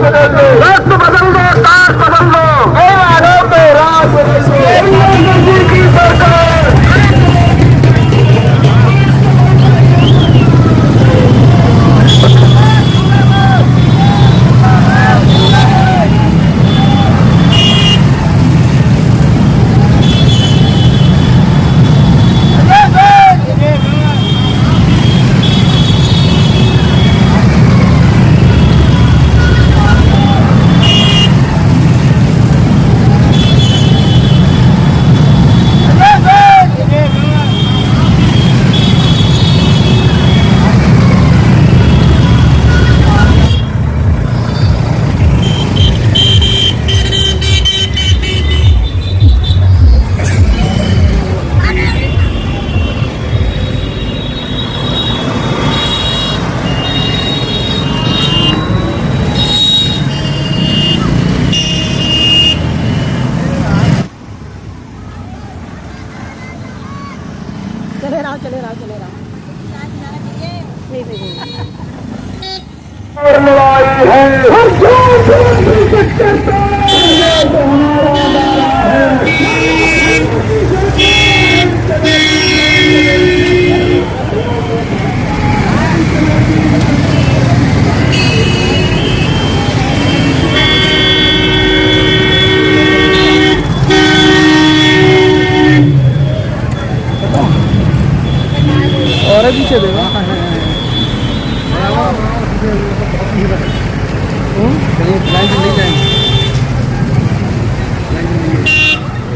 राष्ट्र बदल दो, काश बदल दो, की सरकार। चले रहा लड़ाई है और पीछे देगा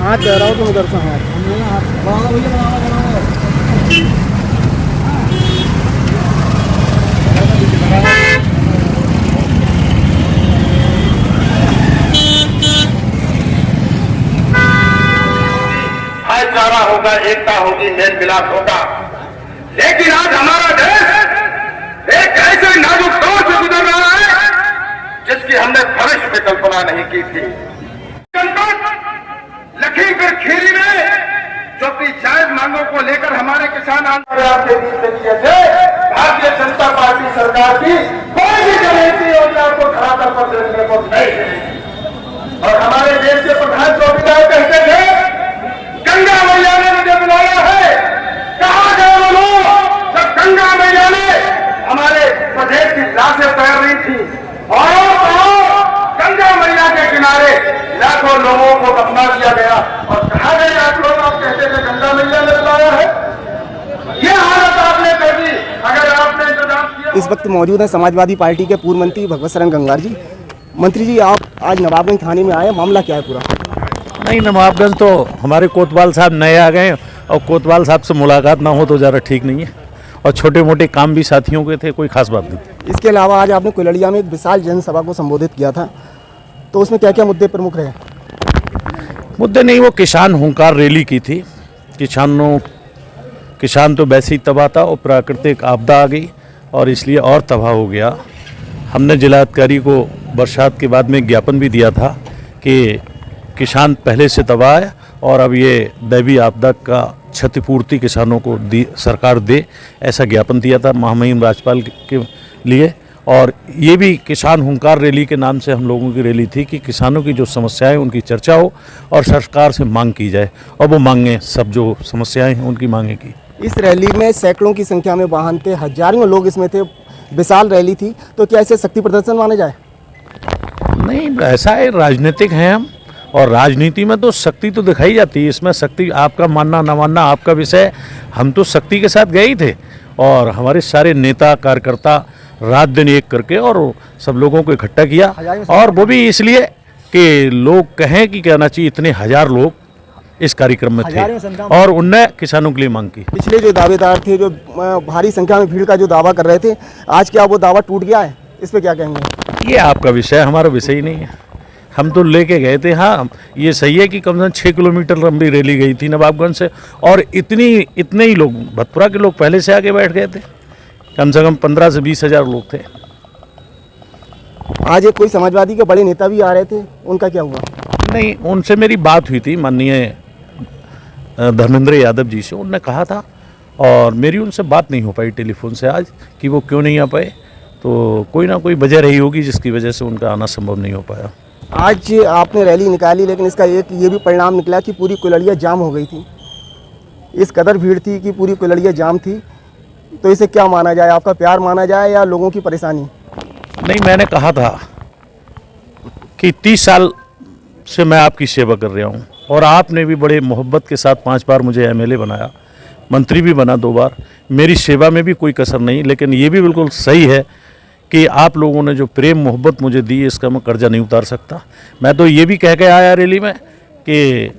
हाँ कह रहा हूँ तुम उधर से भाईचारा होगा, एकता होगी, मेल मिलाप होगा। लेकिन आज हमारा देश एक ऐसे नाजुक दौर से गुजर रहा है जिसकी हमने भविष्य में कल्पना नहीं की थी। लखीमपुर खीरी में जो अपनी जायज मांगों को लेकर हमारे किसान आंदोलन के बीच में किए थे, भारतीय जनता पार्टी सरकार की कोई भी जनहित योजना को धरातल पर देखने को नहीं मिली। और हमारे देश के प्रधान चौकीदार कहते थे, गंगा मैया ने मुझे बुलाया है। कहां गए वो लोग जब गंगा मैया ने हमारे प्रदेश की लाशें तैर रही थी और गंगा मैया के किनारे लाखों लोगों को दफना दिया गया। और कहा गए आप लोग, आप कहते थे गंगा मैया ने बुलाया है। ये हालत आपने कर दी अगर आपने इंतजाम किया। इस वक्त मौजूद है समाजवादी पार्टी के पूर्व मंत्री भगवत शरण गंगार जी। मंत्री जी, आप आज नवाबगंज थाने में आए, मामला क्या है पूरा? नहीं, नवाबगंज तो हमारे कोतवाल साहब नए आ गए और कोतवाल साहब से मुलाकात ना हो तो ज़रा ठीक नहीं है। और छोटे मोटे काम भी साथियों के थे, कोई खास बात नहीं। इसके अलावा आज आपने कुलड़िया में एक विशाल जनसभा को संबोधित किया था, तो उसमें क्या क्या मुद्दे प्रमुख रहे? मुद्दे नहीं, वो किसान हुंकार रैली की थी। किसान तो वैसे ही तबाह था और प्राकृतिक आपदा आ गई और इसलिए और तबाह हो गया। हमने जिलाधिकारी को बरसात के बाद में ज्ञापन भी दिया था कि किसान पहले से तबाह है और अब ये दैवीय आपदा का क्षतिपूर्ति किसानों को सरकार दे, ऐसा ज्ञापन दिया था महामहिम राज्यपाल के लिए। और ये भी किसान हुंकार रैली के नाम से हम लोगों की रैली थी कि किसानों की जो समस्याएं उनकी चर्चा हो और सरकार से मांग की जाए और वो मांगें, सब जो समस्याएं हैं उनकी मांगें की। इस रैली में सैकड़ों की संख्या में वाहन थे, हजारों लोग इसमें थे, विशाल रैली थी, तो क्या इसे शक्ति प्रदर्शन माना जाए? नहीं, ऐसा है, राजनीतिक हैं हम और राजनीति में तो शक्ति तो दिखाई जाती है। इसमें शक्ति आपका मानना ना मानना आपका विषय। हम तो शक्ति के साथ गए ही थे और हमारे सारे नेता कार्यकर्ता रात दिन एक करके और सब लोगों को इकट्ठा किया। और वो भी इसलिए कि लोग कहें कि कहना चाहिए इतने हजार लोग इस कार्यक्रम में थे और उनने किसानों के लिए मांग की। पिछले जो दावेदार थे, जो भारी संख्या में भीड़ का जो दावा कर रहे थे, आज क्या वो दावा टूट गया है? इस पर क्या कहेंगे? ये आपका विषय, हमारा विषय ही नहीं है। हम तो लेके गए थे। हाँ, ये सही है कि कम से कम 6 किलोमीटर लंबी रैली गई थी नवाबगंज से और इतने ही लोग, भतपुरा के लोग पहले से आके बैठ गए थे। कम से कम 15 से 20 हज़ार लोग थे। आज एक कोई समाजवादी के बड़े नेता भी आ रहे थे, उनका क्या हुआ? नहीं, उनसे मेरी बात हुई थी माननीय धर्मेंद्र यादव जी से। उन्होंने कहा था और मेरी उनसे बात नहीं हो पाई टेलीफोन से आज कि वो क्यों नहीं आ पाए। तो कोई ना कोई वजह रही होगी जिसकी वजह से उनका आना संभव नहीं हो पाया। आज आपने रैली निकाली, लेकिन इसका एक ये भी परिणाम निकला कि पूरी कुलड़िया जाम हो गई थी। इस कदर भीड़ थी कि पूरी कुलड़िया जाम थी। तो इसे क्या माना जाए, आपका प्यार माना जाए या लोगों की परेशानी? नहीं, मैंने कहा था कि 30 साल से मैं आपकी सेवा कर रहा हूँ और आपने भी बड़े मोहब्बत के साथ 5 बार मुझे एमएलए बनाया, मंत्री भी बना 2 बार। मेरी सेवा में भी कोई कसर नहीं, लेकिन ये भी बिल्कुल सही है कि आप लोगों ने जो प्रेम मोहब्बत मुझे दी, इसका मैं कर्जा नहीं उतार सकता। मैं तो ये भी कह के आया रैली में कि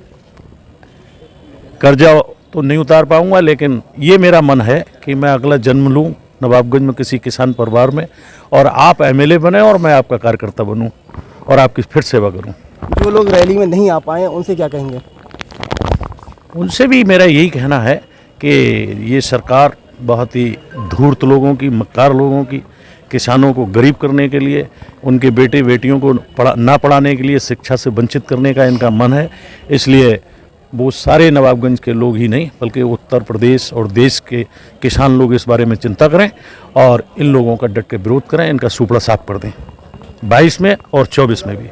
कर्जा तो नहीं उतार पाऊंगा, लेकिन ये मेरा मन है कि मैं अगला जन्म लूं नवाबगंज में किसी किसान परिवार में, और आप एमएलए बने और मैं आपका कार्यकर्ता बनूं और आपकी फिर सेवा करूं। जो लोग रैली में नहीं आ पाए उनसे क्या कहेंगे? उनसे भी मेरा यही कहना है कि ये सरकार बहुत ही धूर्त लोगों की, मक्कार लोगों की, किसानों को गरीब करने के लिए, उनके बेटे बेटियों को ना पढ़ाने के लिए, शिक्षा से वंचित करने का इनका मन है। इसलिए वो सारे नवाबगंज के लोग ही नहीं बल्कि उत्तर प्रदेश और देश के किसान लोग इस बारे में चिंता करें और इन लोगों का डट के विरोध करें, इनका सुपड़ा साफ कर दें 22 में और 24 में भी।